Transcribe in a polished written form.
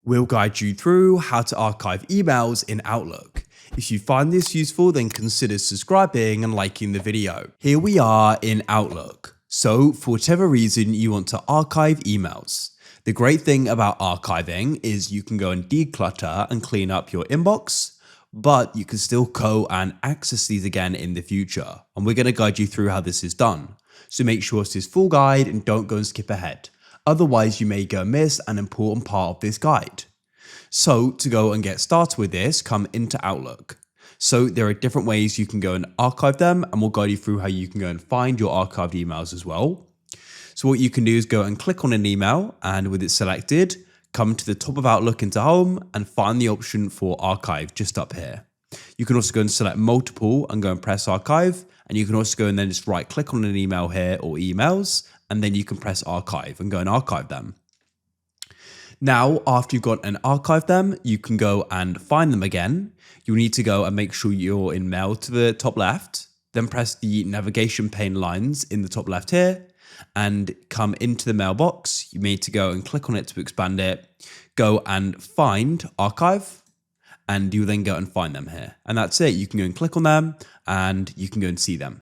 We'll guide you through how to archive emails in Outlook. If you find this useful, then consider subscribing and liking the video. Here we are in Outlook. So for whatever reason you want to archive emails. The great thing about archiving is you can go and declutter and clean up your inbox, but you can still go and access these again in the future. And we're going to guide you through how this is done. So make sure it's this full guide and don't go and skip ahead. Otherwise, you may go miss an important part of this guide. So to go and get started with this, come into Outlook. So there are different ways you can go and archive them, and we'll guide you through how you can go and find your archived emails as well. So what you can do is go and click on an email, and with it selected, come to the top of Outlook into Home and find the option for Archive just up here. You can also go and select multiple and go and press Archive, and you can also go and then just right click on an email here or emails, and then you can press Archive and go and archive them. Now, after you've got and archived them, you can go and find them again. You'll need to go and make sure you're in Mail to the top left, then press the navigation pane lines in the top left here, and come into the mailbox. You need to go and click on it to expand it, go and find Archive, and you then go and find them here. And that's it. You can go and click on them and you can go and see them.